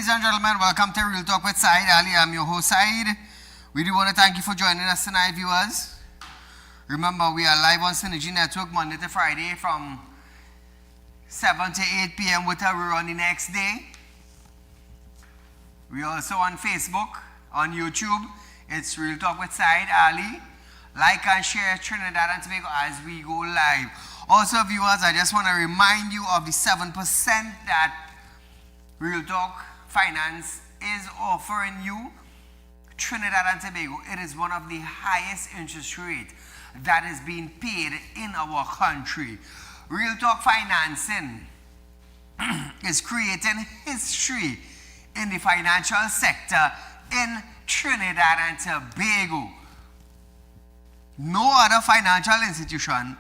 and gentlemen, welcome to Real Talk with Saieed Ali. I'm your host, Saieed. We do want to thank you for joining us tonight, viewers. Remember, we are live on Synergy Network Monday to Friday from 7 to 8 p.m. with a rerun the next day. We're also on Facebook, on YouTube. It's Real Talk with Saieed Ali. Like and share Trinidad and Tobago as we go live. Also, viewers, I just want to remind you of the 7% that Real Talk Finance is offering you. Trinidad and Tobago, it is one of the highest interest rates that is being paid in our country. Real Talk Financing is creating history in the financial sector in Trinidad and Tobago. No other financial institution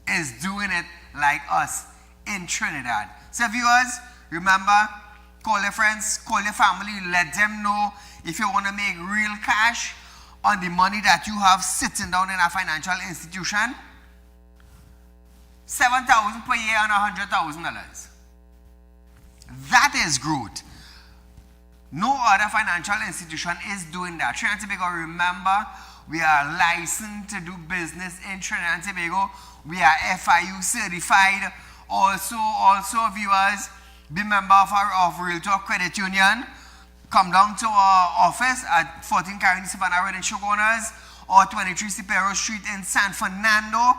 is doing it like us in Trinidad. So viewers, remember, call your friends, call your family, let them know if you want to make real cash on the money that you have sitting down in a financial institution. $7,000 per year and $100,000. That is growth. No other financial institution is doing that. Trinidad and Tobago, remember, we are licensed to do business in Trinidad and Tobago. We are FIU certified. Also viewers, be member of Real Talk Credit Union. Come down to our office at 14 Carolina Savannah Road in Shogunas or 23 Cipero Street in San Fernando.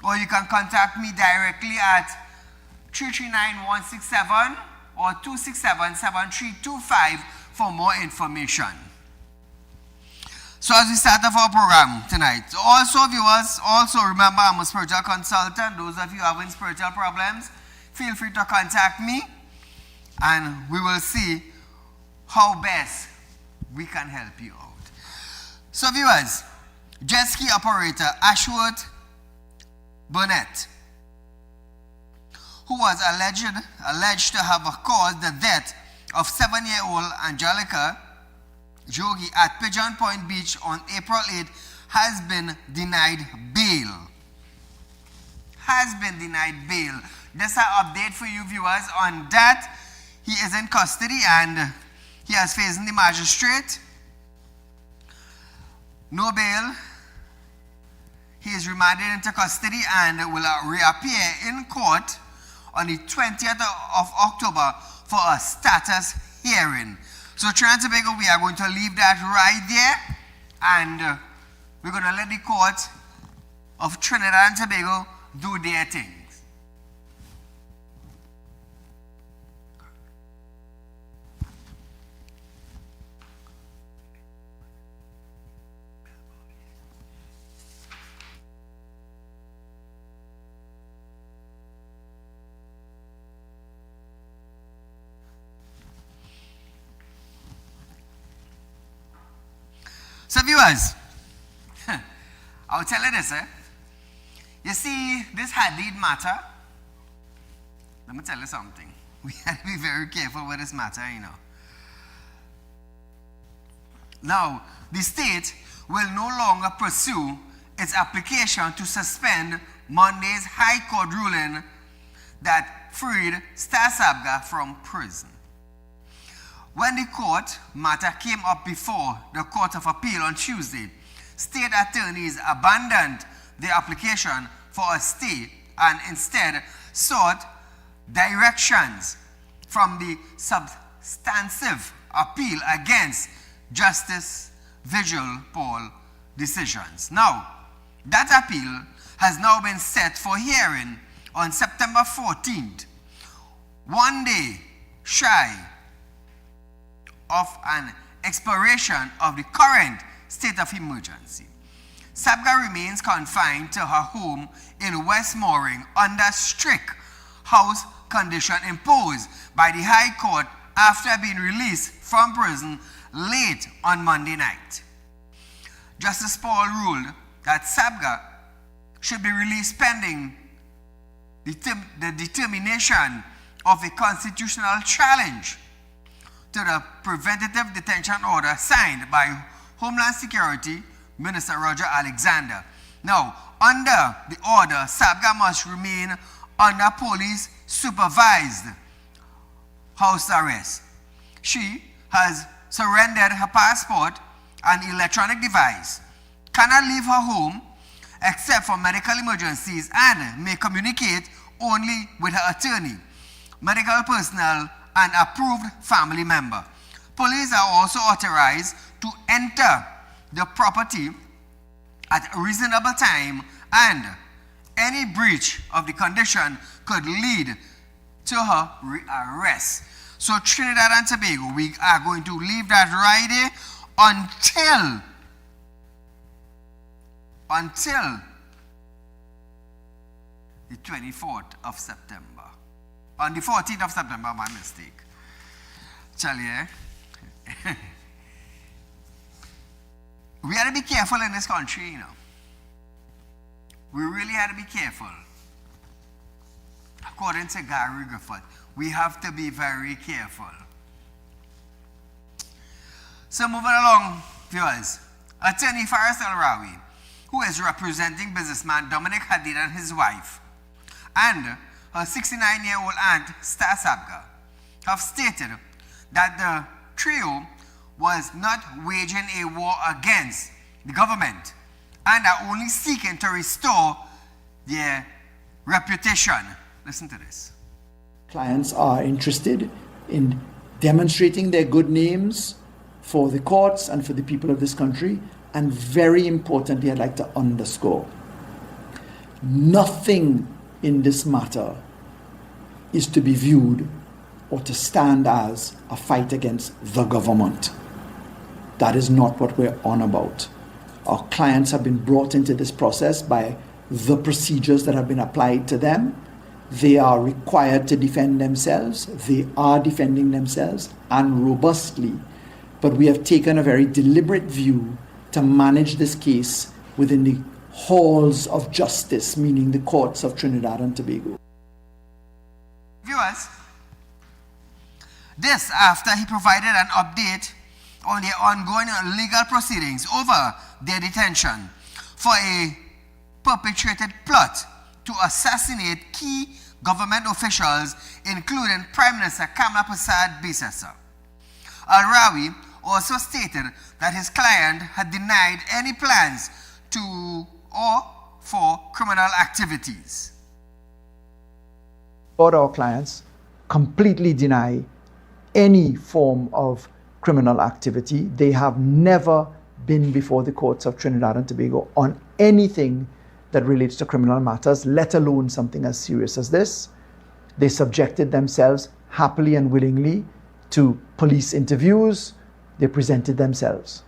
Or you can contact me directly at 339-167 or 267-7325 for more information. So as we start off our program tonight, also viewers, remember I'm a spiritual consultant. Those of you having spiritual problems, feel free to contact me and we will see how best we can help you out. So viewers, jet ski operator Ashworth Burnett, who was alleged to have caused the death of 7-year-old Angelica Jogi at Pigeon Point Beach on April 8, has been denied bail. Just an update for you viewers on that. He is in custody and he has facing the magistrate. No bail. He is remanded into custody and will reappear in court on the 20th of October for a status hearing. So Trinidad and Tobago, we are going to leave that right there and we're going to let the court of Trinidad and Tobago do their things. So viewers, I'll tell you this, you see, this Hadid matter, let me tell you something. We have to be very careful with this matter, you know. Now, the state will no longer pursue its application to suspend Monday's High Court ruling that freed Star Sabga from prison. When the court matter came up before the Court of Appeal on Tuesday, state attorneys abandoned the application for a stay and instead sought directions from the substantive appeal against Justice Vigil Paul decisions. Now, that appeal has now been set for hearing on September 14th, one day shy of an expiration of the current state of emergency. Sabga remains confined to her home in West Mooring under strict house condition imposed by the High Court after being released from prison late on Monday night. Justice Paul ruled that Sabga should be released pending the determination of a constitutional challenge to the preventative detention order signed by Homeland Security Minister Roger Alexander. Now, under the order, Sabga must remain under police supervised house arrest. She has surrendered her passport and electronic device, cannot leave her home except for medical emergencies, and may communicate only with her attorney, medical personnel, and approved family member. Police are also authorized to enter the property at a reasonable time, and any breach of the condition could lead to her arrest. So Trinidad and Tobago, we are going to leave that right there until the 24th of September. On the 14th of September, my mistake. Charlie, we had to be careful in this country, you know. We really had to be careful. According to Gary Griffith, we have to be very careful. So moving along, viewers, Attorney Faris Al-Rawi, who is representing businessman Dominic Hadid and his wife, and her 69-year-old aunt, Star Sabga, have stated that the trio was not waging a war against the government and are only seeking to restore their reputation. Listen to this. Clients are interested in demonstrating their good names for the courts and for the people of this country. And very importantly, I'd like to underscore, nothing in this matter is to be viewed or to stand as a fight against the government. That is not what we're on about. Our clients have been brought into this process by the procedures that have been applied to them. They are required to defend themselves. They are defending themselves, and robustly. But we have taken a very deliberate view to manage this case within the halls of justice, meaning the courts of Trinidad and Tobago. Viewers, this after he provided an update on the ongoing legal proceedings over their detention for a perpetrated plot to assassinate key government officials, including Prime Minister Kamla Persad Bissessar. Al-Rawi also stated that his client had denied any plans to or for criminal activities. All our clients completely deny any form of criminal activity. They have never been before the courts of Trinidad and Tobago on anything that relates to criminal matters, let alone something as serious as this. They subjected themselves happily and willingly to police interviews. They presented themselves.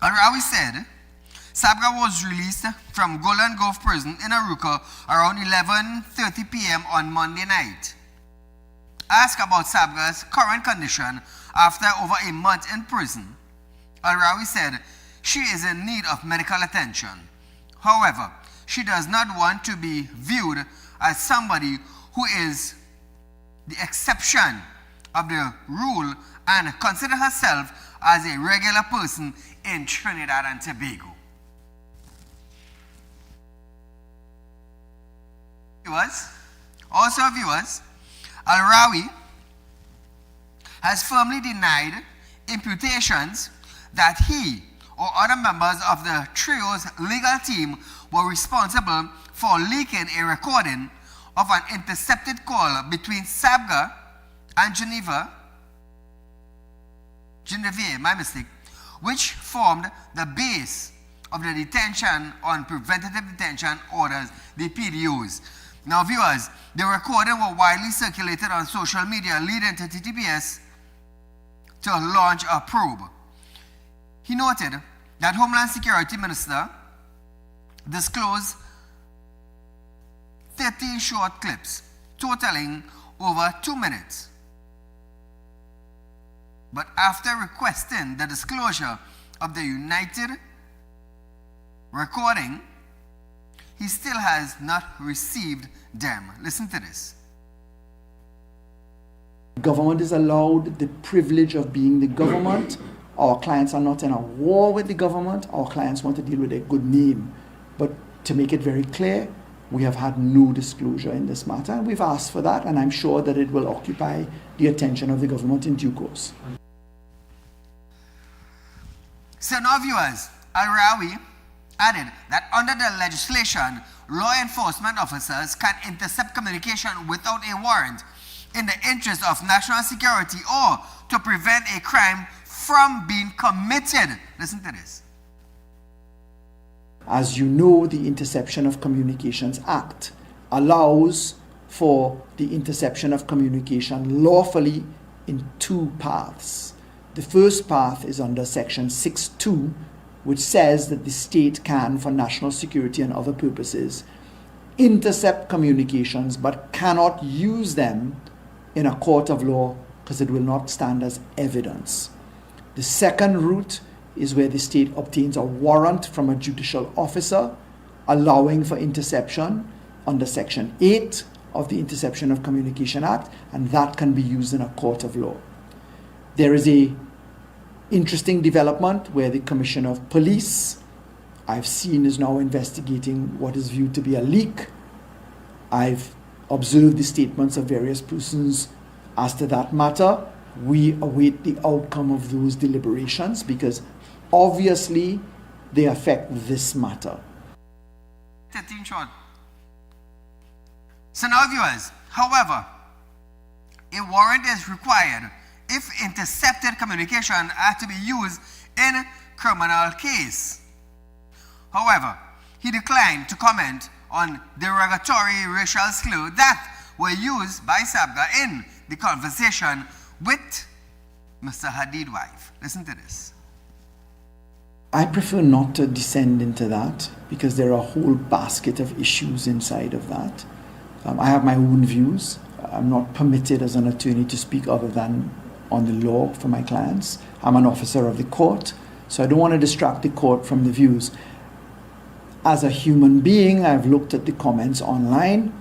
Al-Rawi said Sabga was released from Golden Gulf Prison in Aruca around 11:30 p.m. on Monday night. Asked about Sabga's current condition after over a month in prison, Al-Rawi said she is in need of medical attention. However, she does not want to be viewed as somebody who is the exception of the rule and consider herself as a regular person in Trinidad and Tobago. Viewers, Al-Rawi has firmly denied imputations that he or other members of the trio's legal team were responsible for leaking a recording of an intercepted call between Sabga and Genevieve, which formed the base of the detention on preventative detention orders, the PDOs. Now, viewers, the recording was widely circulated on social media, leading to TTPS to launch a probe. He noted that Homeland Security Minister disclosed 13 short clips, totaling over 2 minutes. But after requesting the disclosure of the United recording, he still has not received them. Listen to this. Government is allowed the privilege of being the government. Our clients are not in a war with the government. Our clients want to deal with a good name. But to make it very clear, we have had no disclosure in this matter, and we've asked for that, and I'm sure that it will occupy the attention of the government in due course. So now viewers, Al-Rawi added that under the legislation, law enforcement officers can intercept communication without a warrant in the interest of national security or to prevent a crime from being committed. Listen to this. As you know, the Interception of Communications Act allows for the interception of communication lawfully in two paths. The first path is under Section 6.2, which says that the state can, for national security and other purposes, intercept communications but cannot use them in a court of law because it will not stand as evidence. The second route is where the state obtains a warrant from a judicial officer allowing for interception under Section 8 of the Interception of Communication Act, and that can be used in a court of law. There is a interesting development where the Commissioner of Police, I've seen, is now investigating what is viewed to be a leak. I've observed the statements of various persons as to that matter. We await the outcome of those deliberations because obviously they affect this matter. 13 short. So now viewers, however, a warrant is required if intercepted communication are to be used in criminal case. However, he declined to comment on derogatory racial slurs that were used by Sabga in the conversation with Mr. Hadid's wife. Listen to this. I prefer not to descend into that because there are a whole basket of issues inside of that. I have my own views. I'm not permitted as an attorney to speak other than on the law for my clients. I'm an officer of the court, so I don't want to distract the court from the views. As a human being, I've looked at the comments online,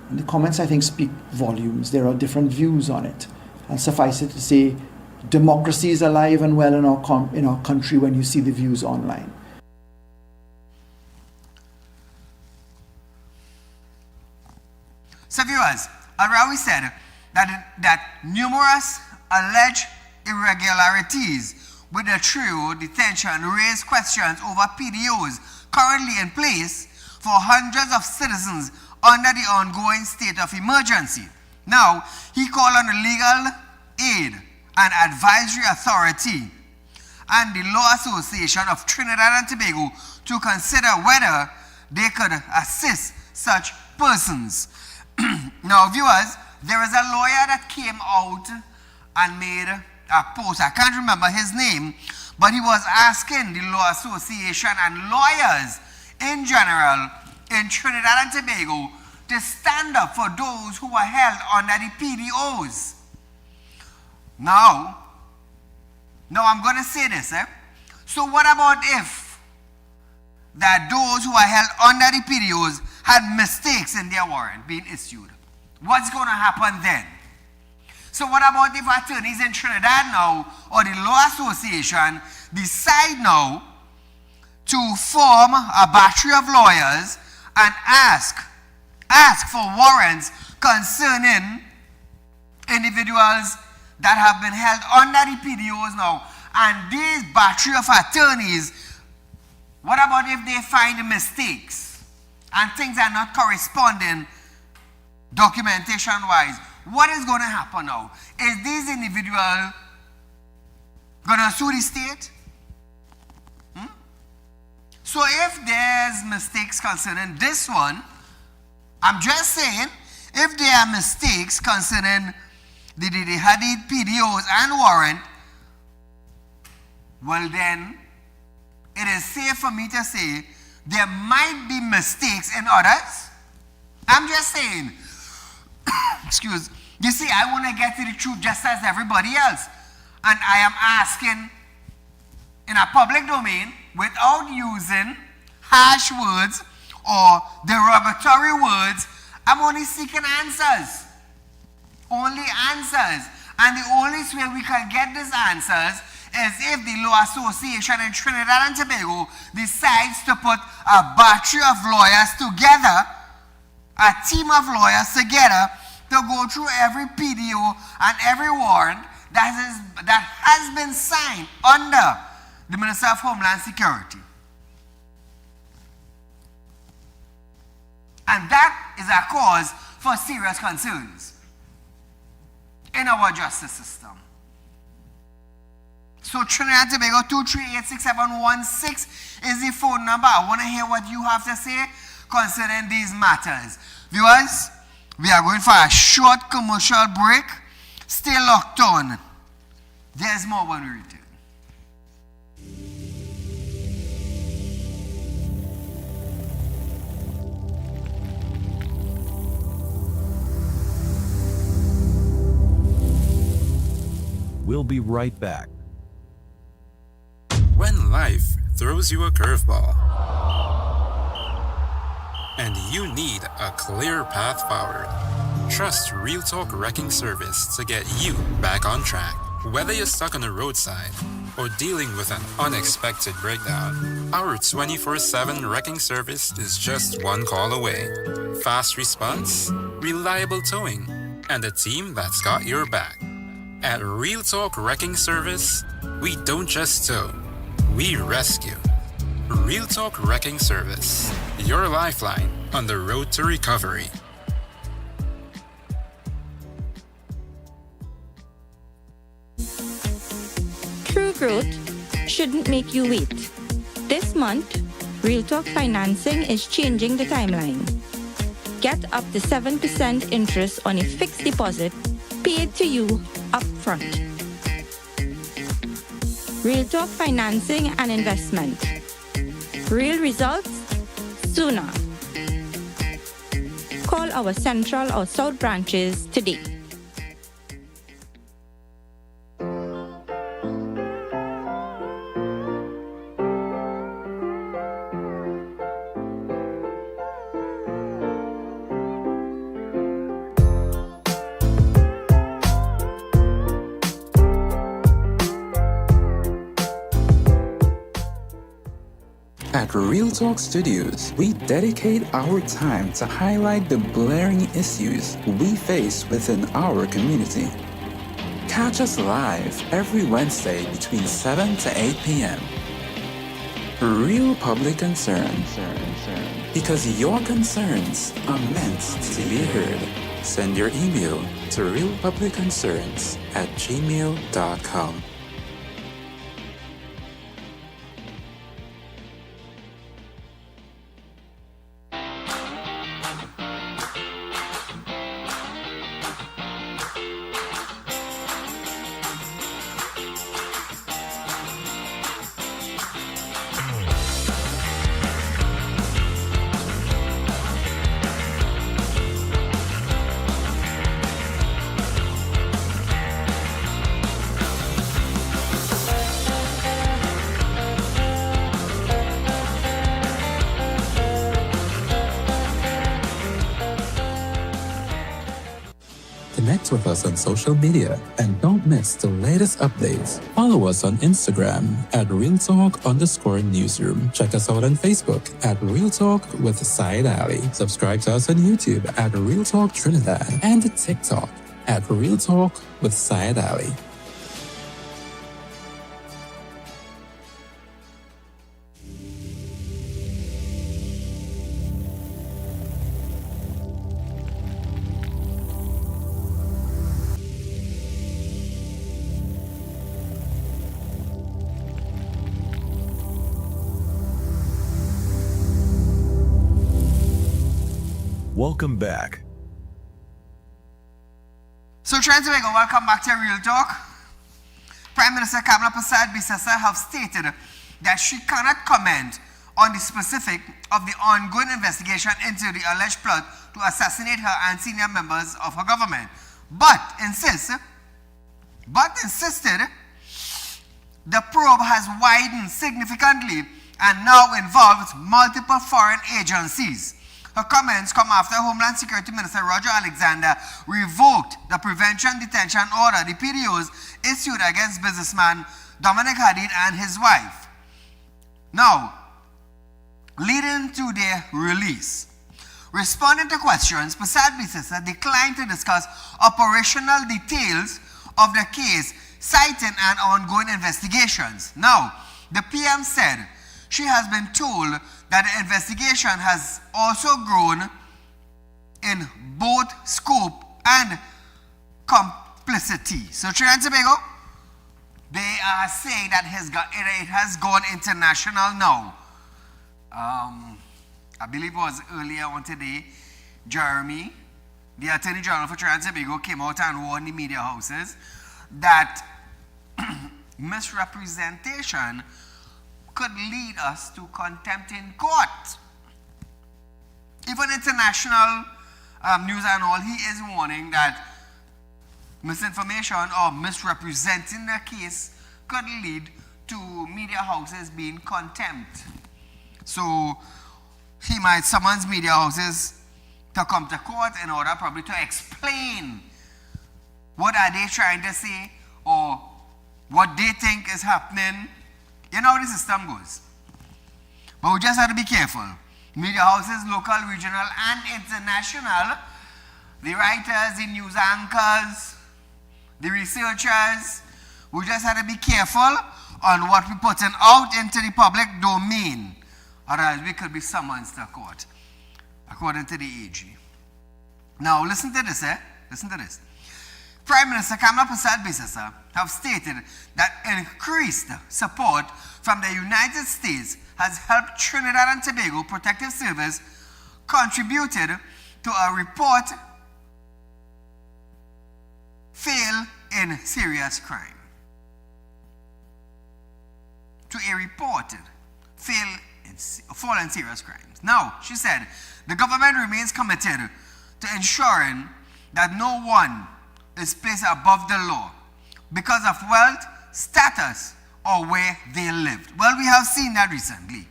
and the comments, I think, speak volumes. There are different views on it. And suffice it to say, democracy is alive and well in our country when you see the views online. So viewers, Al-Rawi said that numerous alleged irregularities with the trio detention raised questions over PDOs currently in place for hundreds of citizens under the ongoing state of emergency. Now, he called on the Legal Aid and Advisory Authority and the Law Association of Trinidad and Tobago to consider whether they could assist such persons. Now, viewers, there is a lawyer that came out and made a post. I can't remember his name, but he was asking the Law Association and lawyers in general in Trinidad and Tobago to stand up for those who are held under the PDOs. Now I'm going to say this. So what about if that those who are held under the PDOs had mistakes in their warrant being issued? What's going to happen then? So what about if attorneys in Trinidad now or the Law Association decide now to form a battery of lawyers and ask for warrants concerning individuals that have been held under the PDOs now, and these battery of attorneys, what about if they find mistakes and things are not corresponding documentation-wise? What is going to happen now? Is this individual going to sue the state? So if there's mistakes concerning this one, I'm just saying, if there are mistakes concerning the Hadid PDOs and warrant, well then, it is safe for me to say there might be mistakes in others. I'm just saying, excuse, you see, I want to get to the truth just as everybody else. And I am asking in a public domain without using harsh words or derogatory words. I'm only seeking answers. Only answers. And the only way we can get these answers is if the Law Association in Trinidad and Tobago decides to put a battery of lawyers together, a team of lawyers together, to go through every PDO and every warrant that has been signed under the Minister of Homeland Security. And that is a cause for serious concerns in our justice system. So Trinidad and Tobago 2386716 is the phone number. I want to hear what you have to say concerning these matters. Viewers, we are going for a short commercial break. Stay locked on. There's more when we return. We'll be right back. When life throws you a curveball and you need a clear path forward, trust Real Talk Wrecking Service to get you back on track. Whether you're stuck on the roadside or dealing with an unexpected breakdown, our 24/7 wrecking service is just one call away. Fast response, reliable towing, and a team that's got your back. At Real Talk Wrecking Service, we don't just tow, we rescue. Real Talk Wrecking Service, your lifeline on the road to recovery. True growth shouldn't make you wait. This month, Real Talk Financing is changing the timeline. Get up to 7% interest on a fixed deposit paid to you upfront. Real Talk Financing and Investment. Real results sooner. Call our Central or South branches today. At Real Talk Studios, we dedicate our time to highlight the glaring issues we face within our community. Catch us live every Wednesday between 7 to 8 p.m. Real Public Concerns. Because your concerns are meant to be heard. Send your email to realpublicconcerns@gmail.com. Connect with us on social media and don't miss the latest updates. Follow us on Instagram at RealTalk_Newsroom. Check us out on Facebook at Real Talk with Saieed Ali. Subscribe to us on YouTube at Real Talk Trinidad and TikTok at Real Talk with Saieed Ali. Welcome back. So Trinidad and Tobago, welcome back to Real Talk. Prime Minister Kamala Persad-Bissessar have stated that she cannot comment on the specific of the ongoing investigation into the alleged plot to assassinate her and senior members of her government, but insisted the probe has widened significantly and now involves multiple foreign agencies. Her comments come after Homeland Security Minister Roger Alexander revoked the prevention detention order the PDOs issued against businessman Dominic Hadid and his wife. Now, leading to their release. Responding to questions, Prasad Bisesa declined to discuss operational details of the case, citing an ongoing investigations. Now, the PM said she has been told that the investigation has also grown in both scope and complicity. So Trinidad and Tobago, they are saying that it has gone international now. I believe it was earlier on today, Jeremy, the Attorney General for Trinidad and Tobago, came out and warned the media houses that misrepresentation could lead us to contempt in court. Even international news and all, he is warning that misinformation or misrepresenting the case could lead to media houses being contempt. So he might summons media houses to come to court in order probably to explain what are they trying to say or what they think is happening. You know how the system goes. But we just have to be careful. Media houses, local, regional, and international, the writers, the news anchors, the researchers, we just have to be careful on what we're putting out into the public domain. Otherwise, we could be summoned to court, according to the AG. Now, listen to this, Listen to this. Prime Minister Kamala Prasad Bisesa have stated that increased support from the United States has helped Trinidad and Tobago Protective Service contributed to a report fail in serious crime. To a reported fall in serious crimes. Now, she said, the government remains committed to ensuring that no one is placed above the law because of wealth, status, or where they lived. Well, we have seen that recently.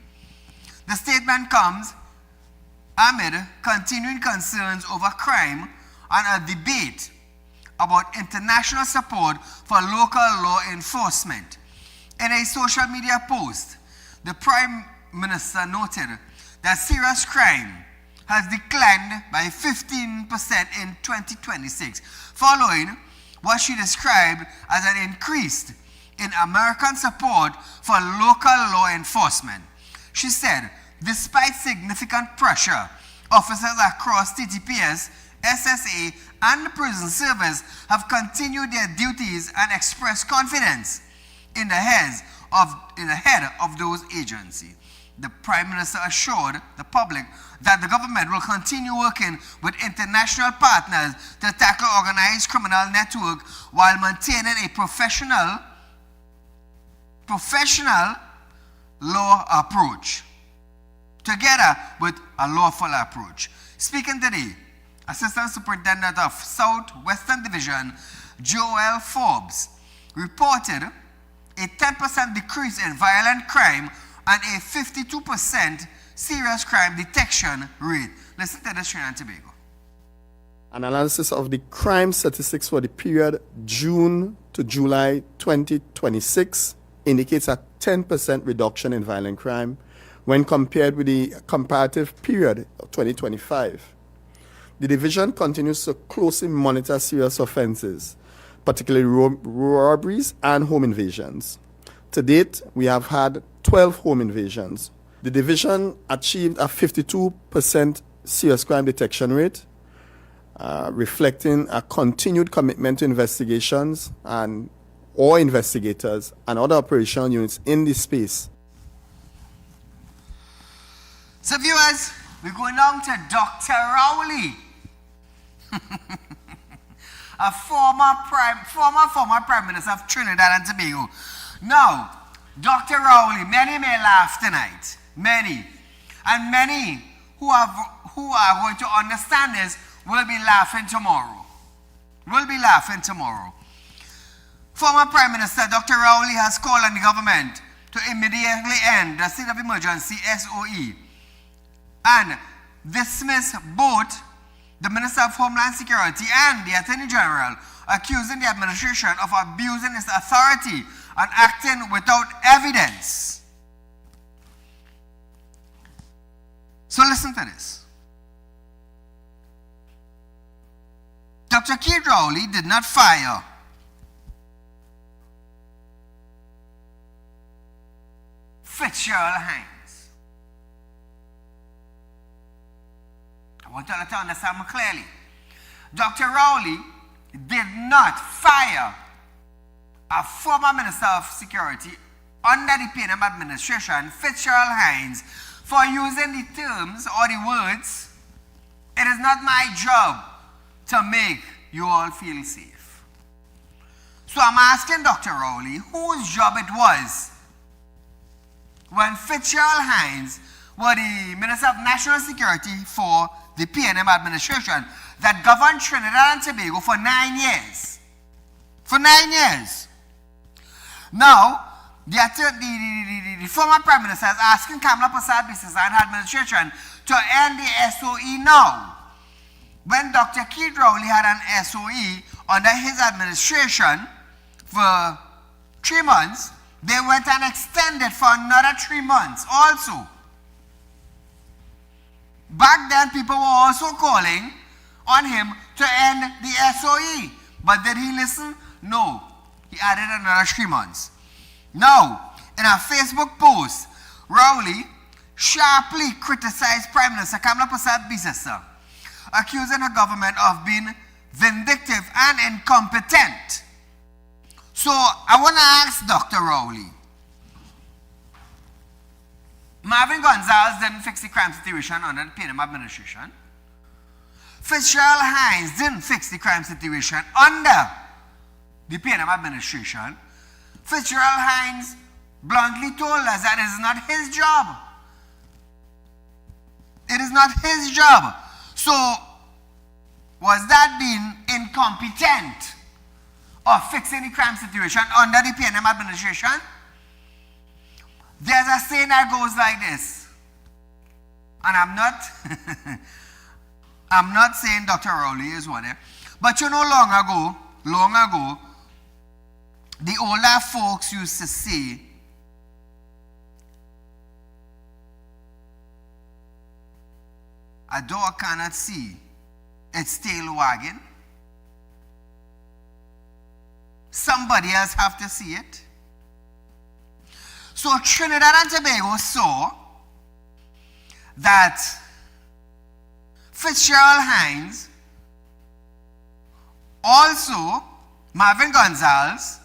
The statement comes amid continuing concerns over crime and a debate about international support for local law enforcement. In a social media post, the Prime Minister noted that serious crime has declined by 15% in 2026, following what she described as an increase in American support for local law enforcement. She said, despite significant pressure, officers across TTPS, SSA, and the prison service have continued their duties and expressed confidence in the head of those agencies. The Prime Minister assured the public that the government will continue working with international partners to tackle organized criminal network while maintaining a professional law approach, together with a lawful approach. Speaking today, Assistant Superintendent of Southwestern Division, Joel Forbes, reported a 10% decrease in violent crime and a 52% serious crime detection rate. Listen to this, Trinidad and Tobago. An analysis of the crime statistics for the period June to July 2026 indicates a 10% reduction in violent crime when compared with the comparative period of 2025. The division continues to closely monitor serious offenses, particularly robberies and home invasions. To date, we have had 12 home invasions. The division achieved a 52% serious crime detection rate, reflecting a continued commitment to investigations and all investigators and other operational units in this space. So viewers, we're going on to Dr. Rowley, a former Prime Minister of Trinidad and Tobago. Now, Dr. Rowley, many may laugh tonight, many, and many who are going to understand this will be laughing tomorrow. Former Prime Minister Dr. Rowley has called on the government to immediately end the state of emergency SOE and dismiss both the Minister of Homeland Security and the Attorney General, accusing the administration of abusing its authority and acting without evidence. So listen to this. Dr. Keith Rowley did not fire Fitzgerald Hines. I want you all to understand me clearly. Dr. Rowley did not fire a former Minister of Security under the PNM administration, Fitzgerald Hines, for using the terms or the words, "It is not my job to make you all feel safe." So I'm asking Dr. Rowley whose job it was when Fitzgerald Hines was the Minister of National Security for the PNM administration that governed Trinidad and Tobago for 9 years. For 9 years. Now, the former Prime Minister is asking Kamala Prasad-Bissesa and her administration to end the SOE now. When Dr. Keith Rowley had an SOE under his administration for 3 months, they went and extended for another 3 months also. Back then, people were also calling on him to end the SOE. But did he listen? No. He added another 3 months. Now, in a Facebook post, Rowley sharply criticized Prime Minister Kamala Prasad-Bissesa, accusing her government of being vindictive and incompetent. So, I want to ask Dr. Rowley. Marvin Gonzalez didn't fix the crime situation under the PNM administration. Fitzgerald Hines didn't fix the crime situation under the PNM administration. Fitzgerald Hines bluntly told us that it is not his job. It is not his job. So, was that being incompetent of fixing the crime situation under the PNM administration? There's a saying that goes like this, and I'm not saying Dr. Rowley is one, but you know, long ago, the older folks used to say, "A dog cannot see its tail wagging. Somebody else have to see it." So Trinidad and Tobago saw that Fitzgerald Hines, also Marvin Gonzalez,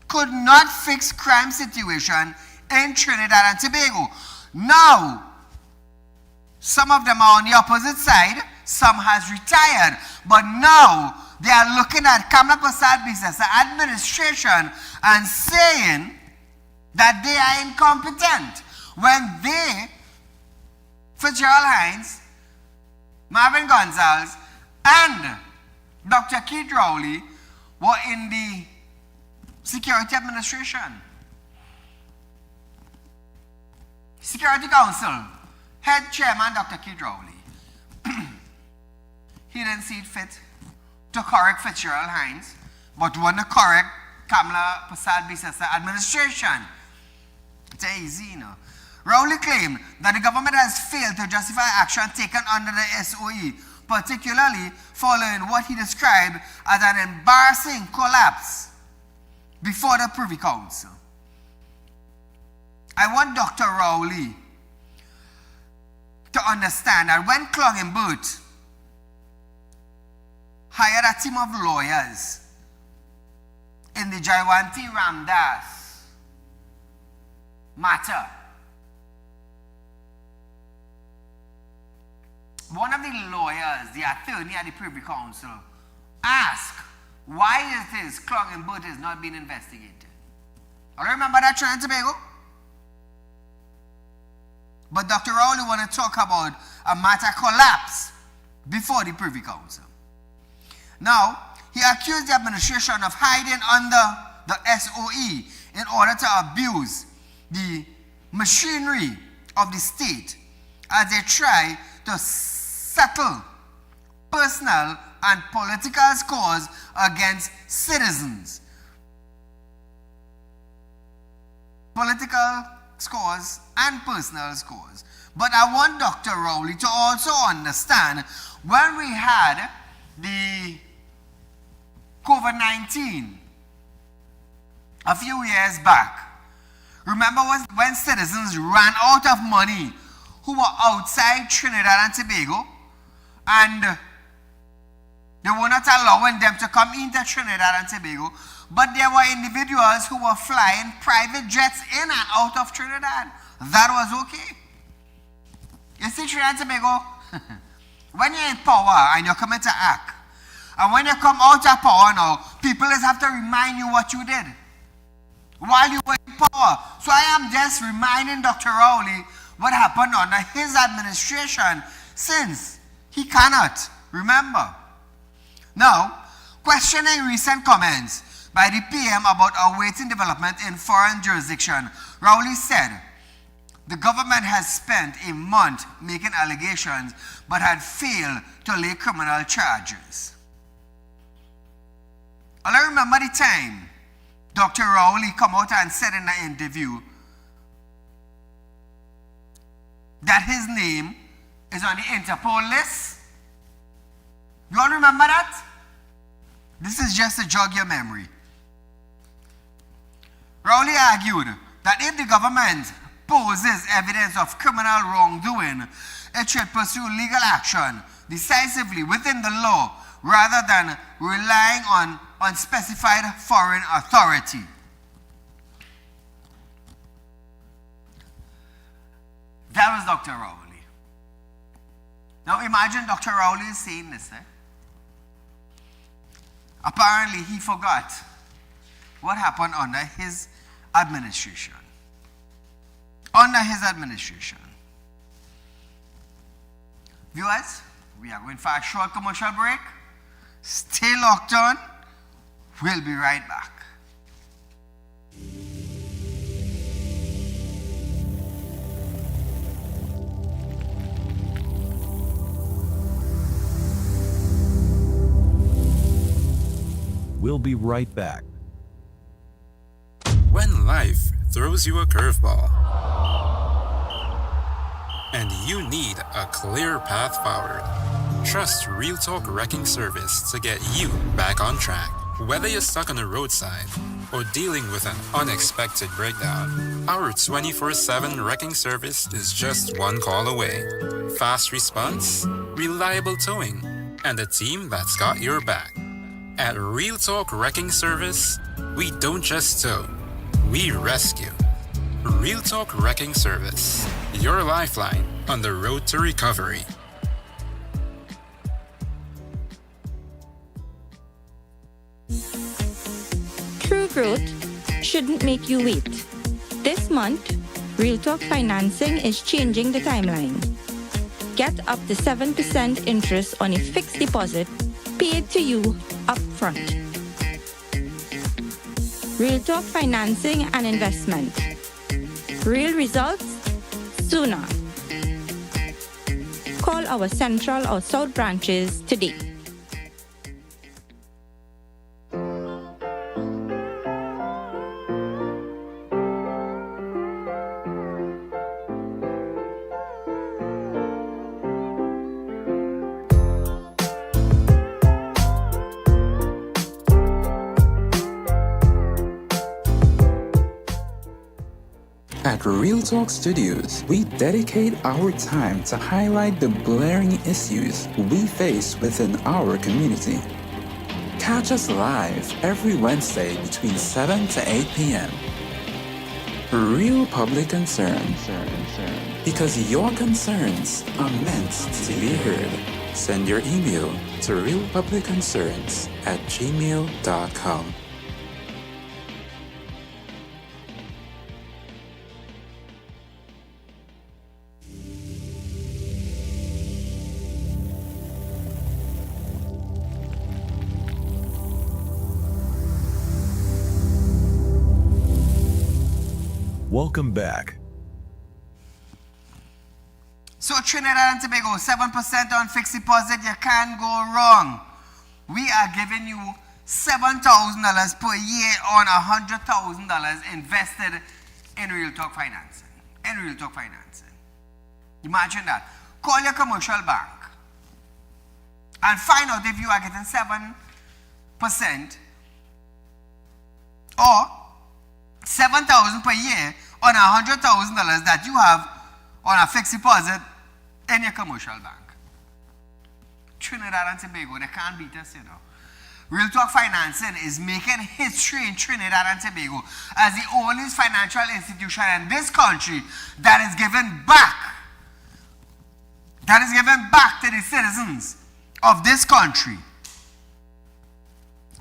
could not fix crime situation in Trinidad and Tobago. Now, some of them are on the opposite side, some has retired, but now they are looking at Kamala Prasad-Bissesa administration and saying that they are incompetent when they, Fitzgerald Hines, Marvin Gonzalez, and Dr. Keith Rowley were in the Security Administration. Security Council, head chairman Dr. Keith Rowley. He didn't see it fit to correct Fitzgerald Hines, but want to correct Kamala Prasad-Bissesa administration. It's easy, you know. Rowley claimed that the government has failed to justify action taken under the SOE, particularly following what he described as an embarrassing collapse before the Privy Council. I want Dr. Rowley to understand that when Clongenbert hired a team of lawyers in the Jayawanti Ramdas matter, one of the lawyers, the attorney at the Privy Council, asked why it is Clongenbert is not being investigated. I remember that, Trinidad and Tobago? But Dr. Rowley want to talk about a matter collapse before the Privy Council. Now, he accused the administration of hiding under the SOE in order to abuse the machinery of the state as they try to settle personal and political scores against citizens. political scores and personal scores. But I want Dr. Rowley to also understand when we had the COVID-19 a few years back, remember when citizens ran out of money who were outside Trinidad and Tobago, and they were not allowing them to come into Trinidad and Tobago, but there were individuals who were flying private jets in and out of Trinidad. That was okay. You see, Trinidad and Tobago, when you're in power and you're coming to act, and when you come out of power now, people just have to remind you what you did while you were in power. So I am just reminding Dr. Rowley what happened under his administration, since he cannot remember. Now, questioning recent comments by the PM about awaiting development in foreign jurisdiction, Rowley said, the government has spent a month making allegations but had failed to lay criminal charges. I remember the time Dr. Rowley come out and said in an interview that his name is on the Interpol list. You all remember that? This is just to jog your memory. Rowley argued that if the government poses evidence of criminal wrongdoing, it should pursue legal action decisively within the law rather than relying on unspecified foreign authority. That was Dr. Rowley. Now imagine Dr. Rowley is saying this. Apparently he forgot what happened under his administration. Under his administration. Viewers, we are going for a short commercial break. Stay locked on. We'll be right back. We'll be right back. When life throws you a curveball and you need a clear path forward, trust Real Talk Wrecking Service to get you back on track. Whether you're stuck on the roadside or dealing with an unexpected breakdown, our 24/7 wrecking service is just one call away. Fast response, reliable towing, and a team that's got your back. At Real Talk Wrecking Service, we don't just tow, we rescue. Real Talk Wrecking Service, your lifeline on the road to recovery. True growth shouldn't make you wait. This month, Real Talk Financing is changing the timeline. Get up to 7% interest on a fixed deposit paid to you upfront. Real Talk Financing and Investment. Real results sooner. Call our Central or South branches today. At Real Talk Studios, we dedicate our time to highlight the glaring issues we face within our community. Catch us live every Wednesday between 7 to 8 p.m. Real Public Concerns. Because your concerns are meant to be heard. Send your email to realpublicconcerns@gmail.com. Welcome back. So Trinidad and Tobago, 7% on fixed deposit, you can't go wrong. We are giving you $7,000 per year on $100,000 invested in Real Talk Financing. In Real Talk Financing. Imagine that. Call your commercial bank and find out if you are getting 7% or 7,000 per year on $100,000 that you have on a fixed deposit in your commercial bank. Trinidad and Tobago, they can't beat us, you know. Real Talk Financing is making history in Trinidad and Tobago as the only financial institution in this country that is giving back. That is giving back to the citizens of this country.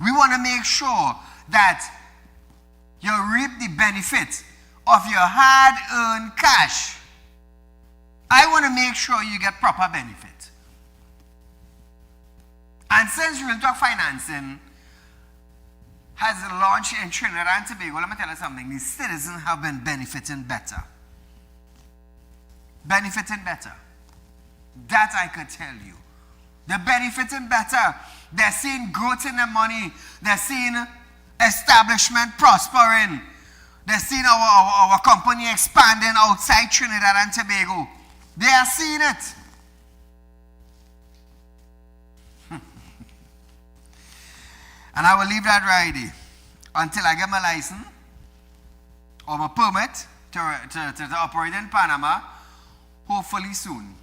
We want to make sure that you reap the benefit of your hard-earned cash. I want to make sure you get proper benefit. And since Real Talk Financing has launched in Trinidad and Tobago, let me tell you something. The citizens have been benefiting better. Benefiting better. That I could tell you. They're benefiting better. They're seeing growth in their money. They're seeing establishment prospering. They're seeing our company expanding outside Trinidad and Tobago. They are seeing it. And I will leave that right there until I get my license or my permit to operate in Panama, hopefully soon.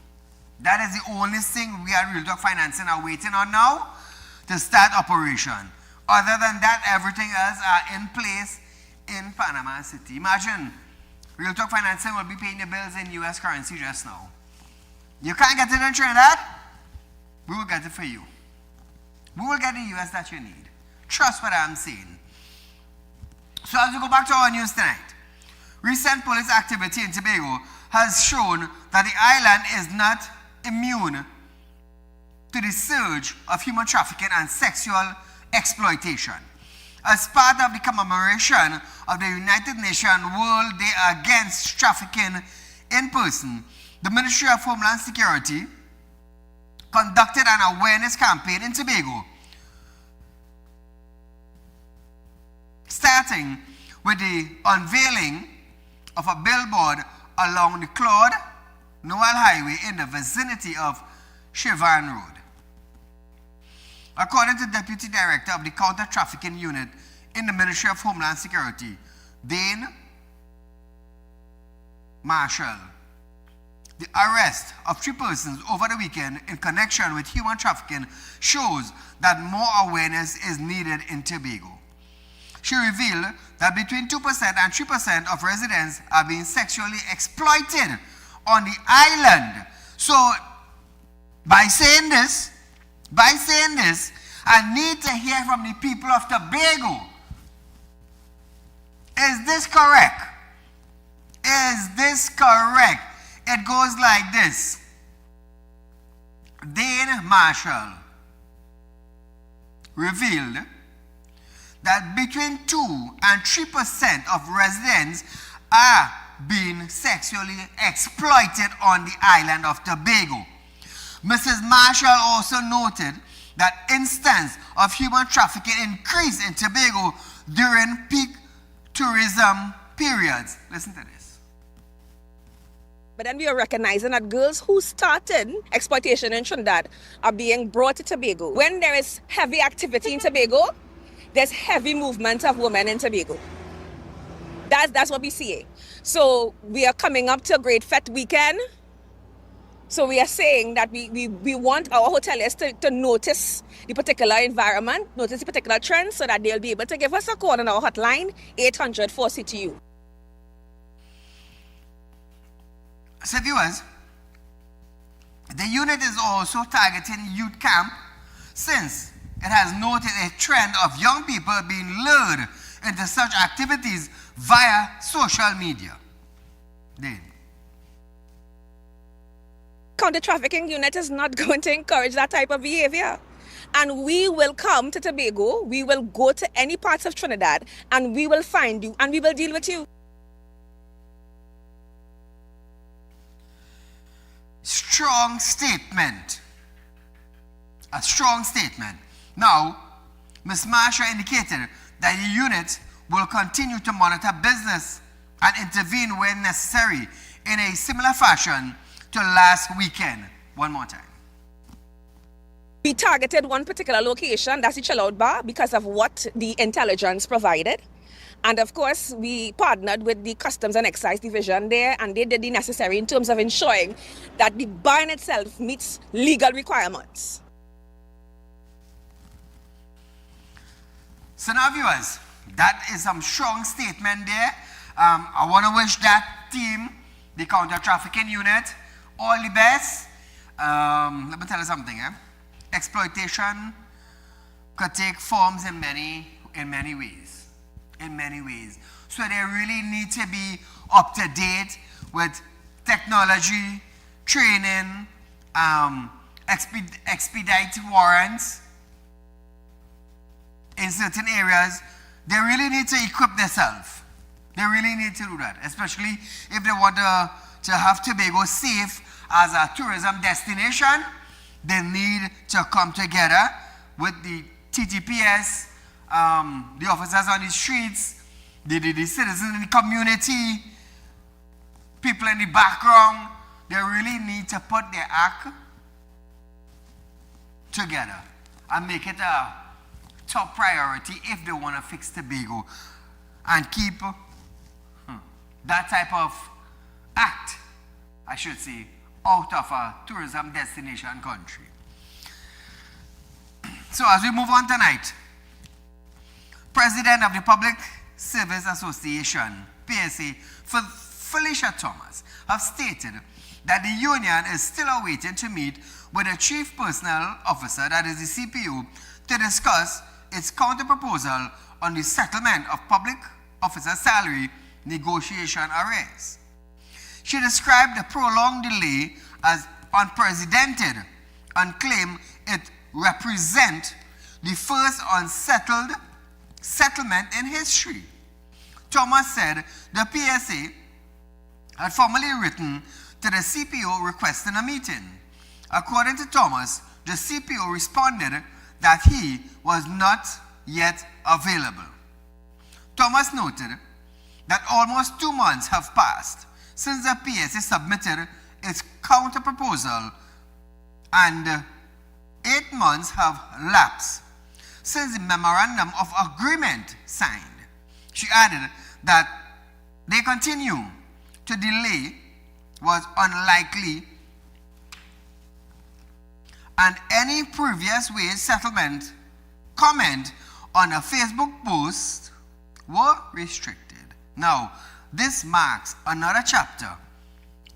That is the only thing we at Real Talk Financing are waiting on now to start operation. Other than that, everything else are in place in Panama City. Imagine, Real Talk Financing will be paying your bills in US currency just now. You can't get it in Trinidad? We will get it for you. We will get the US that you need. Trust what I'm saying. So as we go back to our news tonight, recent police activity in Tobago has shown that the island is not immune to the surge of human trafficking and sexual exploitation. As part of the commemoration of the United Nations World Day Against Trafficking in Person, the Ministry of Homeland Security conducted an awareness campaign in Tobago, starting with the unveiling of a billboard along the Claude Noel Highway in the vicinity of Chevan Road. According to Deputy Director of the Counter-Trafficking Unit in the Ministry of Homeland Security, Dane Marshall, the arrest of 3 persons over the weekend in connection with human trafficking shows that more awareness is needed in Tobago. She revealed that between 2% and 3% of residents are being sexually exploited on the island. So, by saying this, I need to hear from the people of Tobago. Is this correct? Is this correct? It goes like this. Dane Marshall revealed that between 2 and 3% of residents are being sexually exploited on the island of Tobago. Mrs. Marshall also noted that instances of human trafficking increase in Tobago during peak tourism periods. Listen to this. But then we are recognizing that girls who started exploitation in Trinidad are being brought to Tobago. When there is heavy activity in Tobago, there's heavy movement of women in Tobago. That's what we see. So we are coming up to a Great Fete weekend. So we are saying that we want our hoteliers to notice the particular environment, notice the particular trends, so that they'll be able to give us a call on our hotline, 800-4CTU. So viewers, the unit is also targeting youth camp since it has noted a trend of young people being lured into such activities via social media. Then, Counter-trafficking unit is not going to encourage that type of behavior. And we will come to Tobago, we will go to any parts of Trinidad, and we will find you, and we will deal with you. strong statement. A strong statement. Now, Ms. Marsha indicated that the unit will continue to monitor business and intervene when necessary in a similar fashion to last weekend. One more time. We targeted one particular location, that's the chill out bar, because of what the intelligence provided. And of course, we partnered with the Customs and Excise Division there, and they did the necessary in terms of ensuring that the bar in itself meets legal requirements. So now, viewers, that is some strong statement there. I want to wish that team, the counter-trafficking unit, all the best. Let me tell you something. Exploitation could take forms in many ways. In many ways. So they really need to be up to date with technology, training, expedite warrants in certain areas. They really need to equip themselves. They really need to do that, especially if they want to have Tobago safe as a tourism destination. They need to come together with the TTPS, the officers on the streets, the citizens in the community, people in the background. They really need to put their act together and make it a top priority if they want to fix Tobago and keep that type of act, I should say, out of a tourism destination country. So as we move on tonight, President of the Public Service Association, PSA, Felicia Thomas, have stated that the union is still awaiting to meet with the Chief Personnel Officer, that is the CPU, to discuss its counter-proposal on the settlement of public officer salary negotiation arrears. She described the prolonged delay as unprecedented and claimed it represents the first unsettled settlement in history. Thomas said the PSA had formally written to the CPO requesting a meeting. According to Thomas, the CPO responded that he was not yet available. Thomas noted that almost 2 months have passed since the PSA submitted its counter-proposal and 8 months have lapsed since the memorandum of agreement signed. She added that they continue to delay was unlikely and any previous wage settlement comment on a Facebook post were restricted. Now, this marks another chapter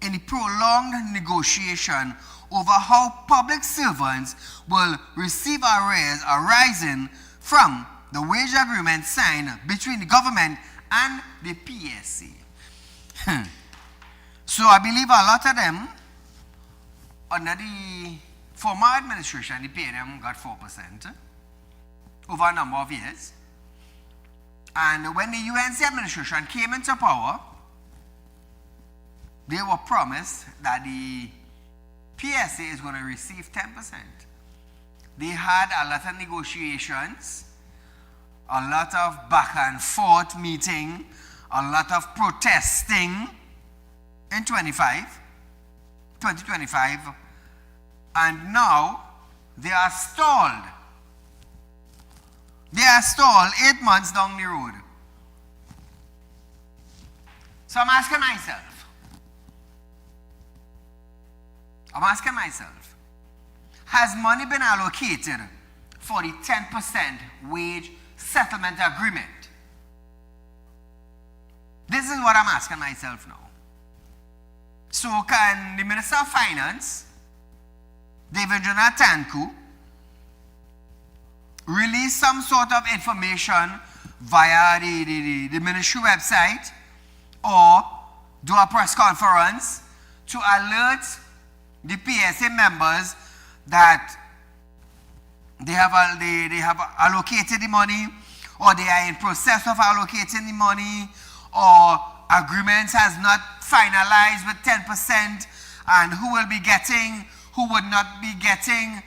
in the prolonged negotiation over how public servants will receive arrears arising from the wage agreement signed between the government and the PSC. So I believe a lot of them, under the former administration, the pay them got 4% over a number of years. And when the UNC administration came into power, they were promised that the PSA is going to receive 10%. They had a lot of negotiations, a lot of back and forth meeting, a lot of protesting in 2025, and now they are stalled. They are stalled 8 months down the road. So I'm asking myself, has money been allocated for the 10% wage settlement agreement? This is what I'm asking myself now. So can the Minister of Finance, David Jonathanku, release some sort of information via the ministry website or do a press conference to alert the PSA members that they have allocated the money, or they are in process of allocating the money, or agreements has not finalized with 10%, and who will be getting, who would not be getting,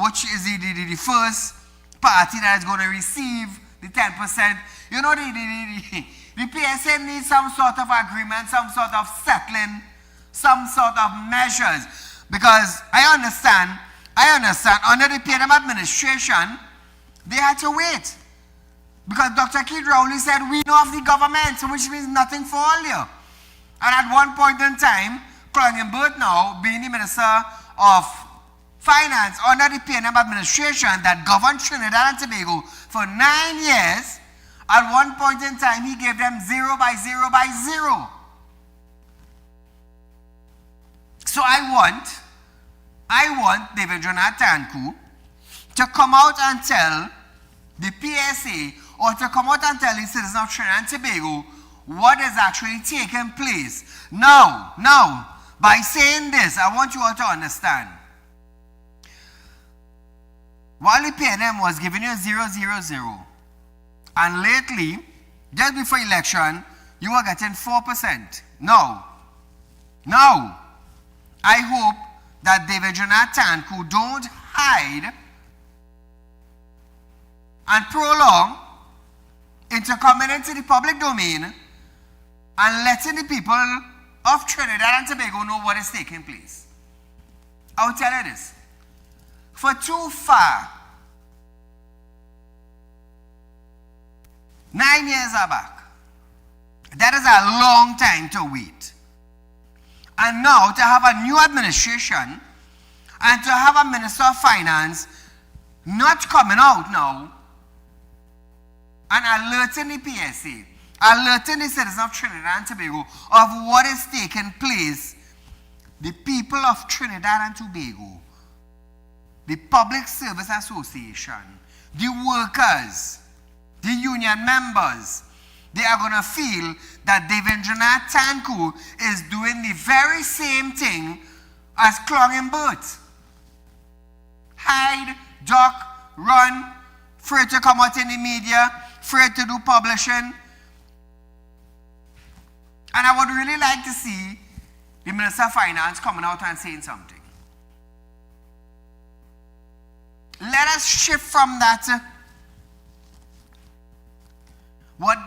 which is the first party that is going to receive the 10%. You know, The PSA needs some sort of agreement, some sort of settling, some sort of measures. Because I understand, under the PNM administration, they had to wait. Because Dr. Keith Rowley said, we know of the government, which means nothing for all you. And at one point in time, Clongenberg now, being the Minister of Finance under the PNM administration that governed Trinidad and Tobago for 9 years, at one point in time, he gave them 0 by 0 by 0. So I want David Jonathan to come out and tell the PSA or to come out and tell the citizens of Trinidad and Tobago what is actually taking place. Now, by saying this, I want you all to understand. While the PNM was giving you 0, 0, 0, and lately, just before election, you were getting 4%. Now, I hope that David Jonathan don't hide and prolong into coming into the public domain and letting the people of Trinidad and Tobago know what is taking place. I'll tell you this. For too far, 9 years are back. That is a long time to wait. And now to have a new administration and to have a Minister of Finance not coming out now and alerting the PSA, alerting the citizens of Trinidad and Tobago of what is taking place, the people of Trinidad and Tobago, the Public Service Association, the workers, the union members, they are going to feel that David Jonathan is doing the very same thing as Clongenberg. Hide, duck, run, afraid to come out in the media, afraid to do publishing. And I would really like to see the Minister of Finance coming out and saying something. Let us shift from that what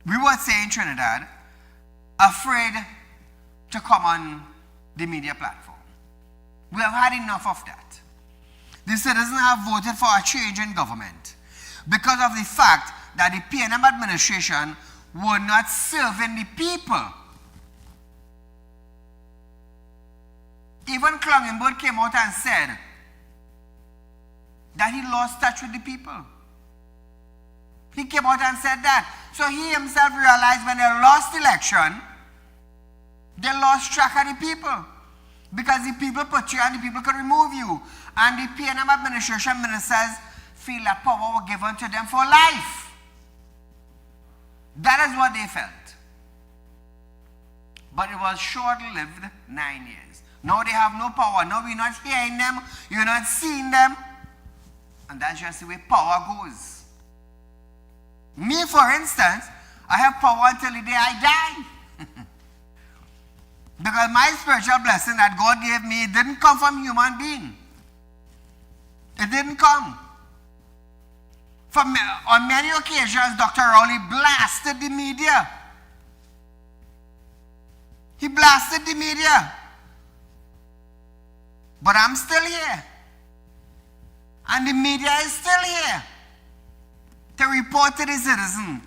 we were saying in Trinidad, afraid to come on the media platform. We have had enough of that. The citizens have voted for a change in government because of the fact that the PNM administration were not serving the people. Even Clongenberg came out and said that he lost touch with the people. He came out and said that. So he himself realized when they lost the election, they lost track of the people. Because the people put you and the people could remove you. And the PNM administration ministers feel that power was given to them for life. That is what they felt. But it was short-lived 9 years. Now they have no power. Now we're not hearing them. You're not seeing them. And that's just the way power goes. Me, for instance, I have power until the day I die. Because my spiritual blessing that God gave me didn't come from human being. It didn't come. On many occasions, Dr. Rowley blasted the media. He blasted the media. But I'm still here. And the media is still here to report to the citizen.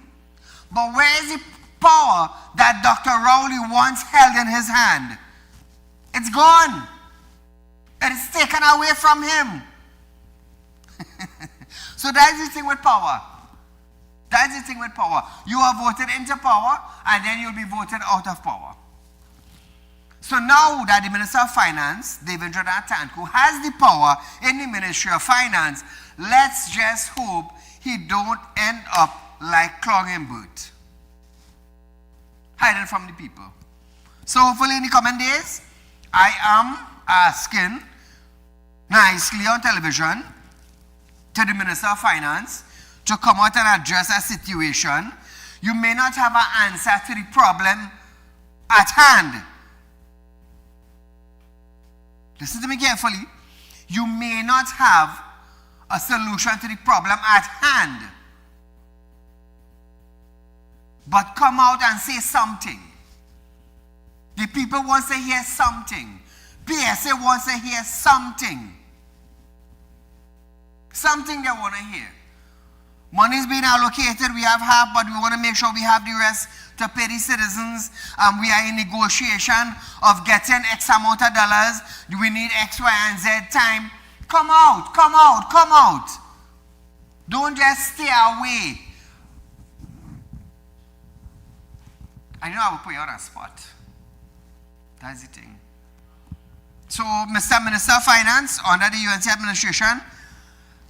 But where is the power that Dr. Rowley once held in his hand? It's gone. It is taken away from him. So that's the thing with power. That's the thing with power. You are voted into power and then you'll be voted out of power. So now that the Minister of Finance, David Jonathan, has the power in the Ministry of Finance, let's just hope he don't end up like Clongenberg, hiding from the people. So hopefully in the coming days, I am asking nicely on television to the Minister of Finance to come out and address a situation. You may not have an answer to the problem at hand. Listen to me carefully. You may not have a solution to the problem at hand. but come out and say something. The people want to hear something. PSA wants to hear something. Something they want to hear. Money's been allocated, we have half, but we want to make sure we have the rest to pay the citizens. We are in negotiation of getting X amount of dollars. We need X, Y, and Z time. Come out, come out, come out. Don't just stay away. I know I will put you on a spot. That's the thing. So, Mr. Minister of Finance, under the UNC administration,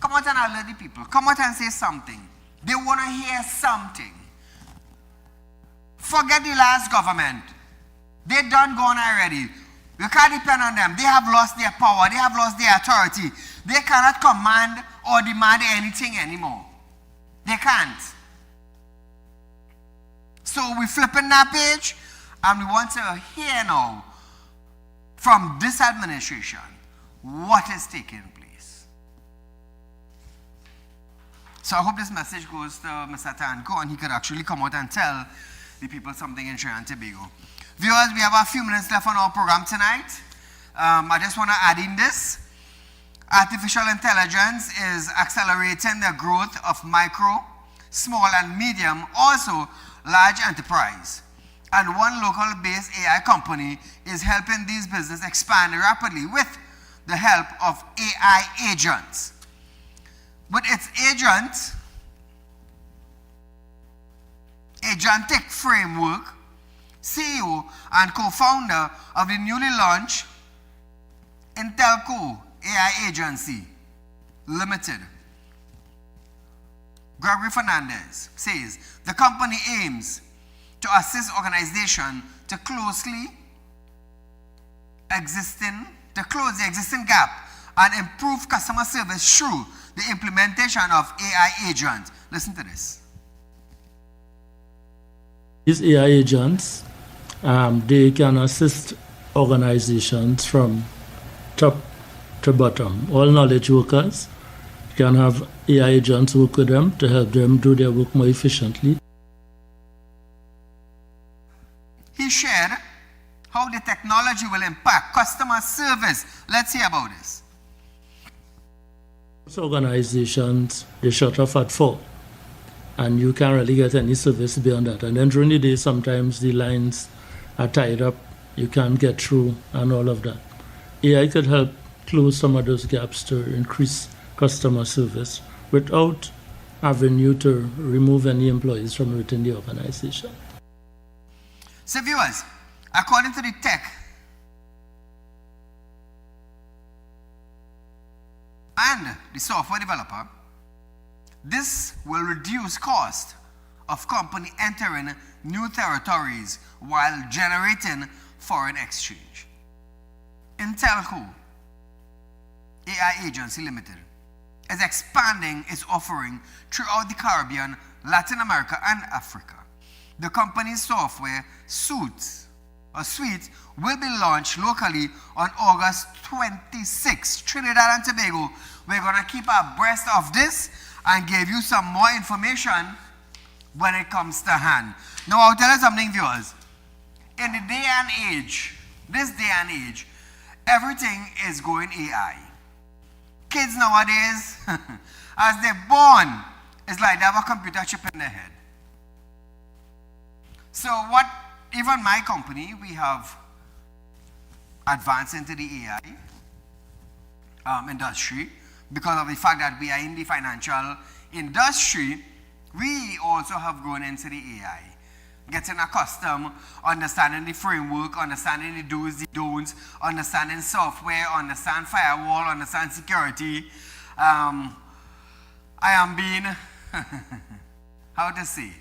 come out and alert the people. Come out and say something. They want to hear something. Forget the last government. They done gone already. You can't depend on them. They have lost their power. They have lost their authority. They cannot command or demand anything anymore. They can't. So we're flipping that page, and we want to hear now from this administration what is taking place. So I hope this message goes to Mr. Tanko, and he could actually come out and tell the people something in Trinidad and Tobago. Viewers, we have a few minutes left on our program tonight. I just want to add in this. Artificial intelligence is accelerating the growth of micro, small, and medium, also large enterprise. And one local-based AI company is helping these businesses expand rapidly with the help of AI agents. With its agentic framework, CEO and co-founder of the newly launched Intelco AI Agency Limited, Gregory Fernandez, says the company aims to assist organizations to close the existing gap and improve customer service through the implementation of AI agents. Listen to this. These AI agents, they can assist organizations from top to bottom. All knowledge workers can have AI agents work with them to help them do their work more efficiently. He shared how the technology will impact customer service. Let's hear about this. Most organizations, they shut off at 4, and you can't really get any service beyond that. And then during the day, sometimes the lines are tied up, you can't get through, and all of that. AI could help close some of those gaps to increase customer service without having you to remove any employees from within the organization. So viewers, according to the tech and the software developer, this will reduce cost of company entering new territories while generating foreign exchange. Intelco AI Agency Limited is expanding its offering throughout the Caribbean, Latin America, and Africa. The company's software suite will be launched locally on August 26th. Trinidad and Tobago, we're going to keep abreast of this and give you some more information when it comes to hand. Now, I'll tell you something, viewers. In the day and age, this day and age, everything is going AI. Kids nowadays, as they're born, it's like they have a computer chip in their head. So even my company, we have advanced into the AI industry because of the fact that we are in the financial industry. We also have grown into the AI, getting accustomed, understanding the framework, understanding the do's, the don'ts, understanding software, understand firewall, understand security. I am being, how to say,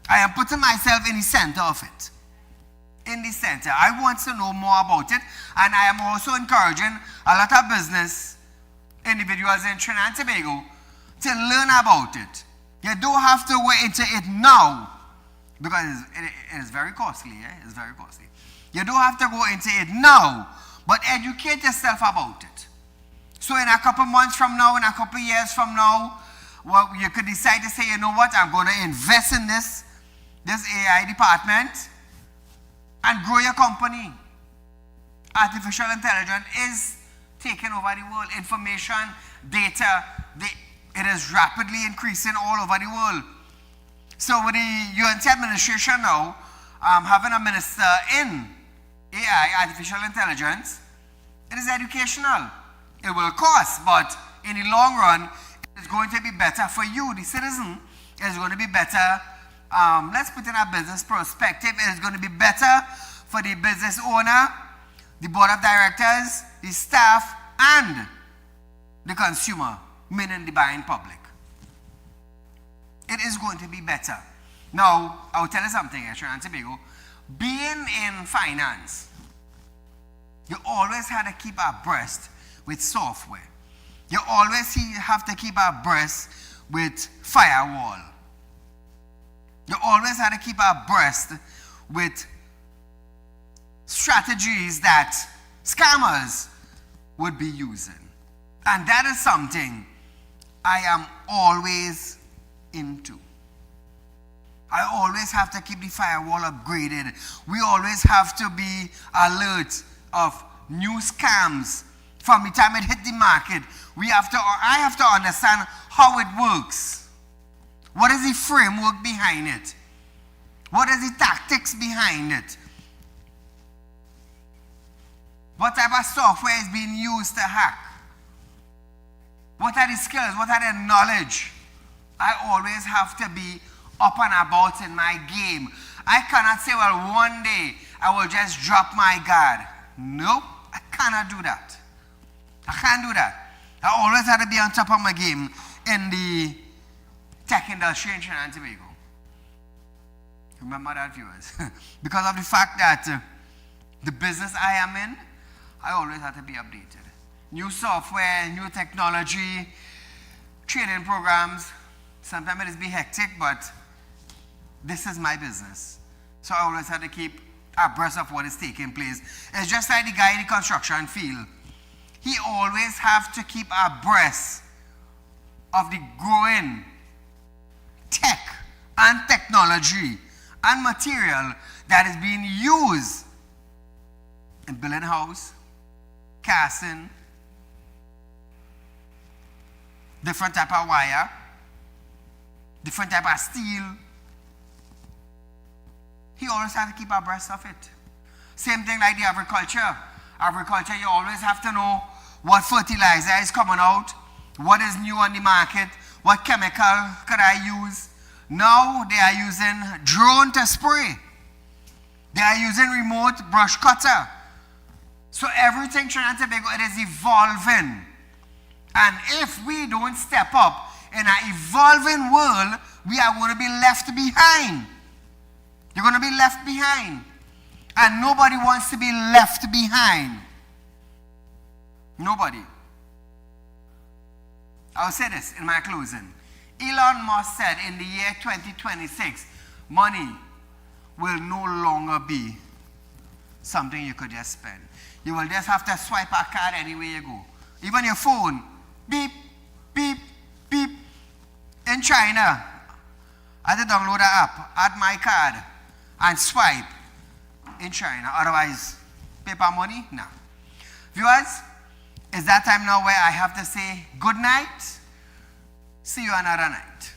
I am putting myself in the center of it. In the center. I want to know more about it, and I am also encouraging a lot of business individuals in Trinidad and Tobago to learn about it. You don't have to go into it now because it is very costly. It's very costly. You don't have to go into it now, but educate yourself about it. So in a couple months from now, in a couple years from now, Well, you could decide to say, you know what, I'm going to invest in this AI department and grow your company. Artificial intelligence is taking over the world. Information, data, it is rapidly increasing all over the world. So with the UNT administration now, having a minister in AI, artificial intelligence, it is educational. It will cost, but in the long run, it's going to be better for you, the citizen. It's going to be better, let's put in a business perspective, it's going to be better for the business owner, the board of directors, the staff, and the consumer, meaning the buying public. It is going to be better. Now, I'll tell you something, Trinidad and Tobago. Being in finance, you always have to keep abreast with software. You always have to keep abreast with firewall. You always have to keep abreast with strategies that scammers would be using. And that is something I am always into. I always have to keep the firewall upgraded. We always have to be alert of new scams. From the time it hit the market, I have to understand how it works. What is the framework behind it? What is the tactics behind it? What type of software is being used to hack? What are the skills? What are the knowledge? I always have to be up and about in my game. I cannot say, well, one day I will just drop my guard. Nope, I cannot do that. I can't do that. I always have to be on top of my game in the tech industry in Trinidad and Tobago. Remember that, viewers. Because of the fact that the business I am in, I always have to be updated. New software, new technology, training programs. Sometimes it is be hectic, but this is my business. So I always have to keep abreast of what is taking place. It's just like the guy in the construction field. He always have to keep abreast of the growing tech and technology and material that is being used in building house, casting, different type of wire, different type of steel. He always has to keep abreast of it. Same thing like the agriculture. Agriculture, you always have to know what fertilizer is coming out, what is new on the market, what chemical could I use. Now they are using drone to spray. They are using remote brush cutter. So everything Trinidad and Tobago, it is evolving. And if we don't step up in an evolving world, we are going to be left behind. You're going to be left behind. And nobody wants to be left behind. Nobody. I'll say this in my closing. Elon Musk said in the year 2026, money will no longer be something you could just spend. You will just have to swipe a card anywhere you go. Even your phone, beep, beep, beep. In China, I had to download an app, add my card, and swipe in China. Otherwise, paper money? No. Viewers, it's that time now where I have to say good night. See you another night.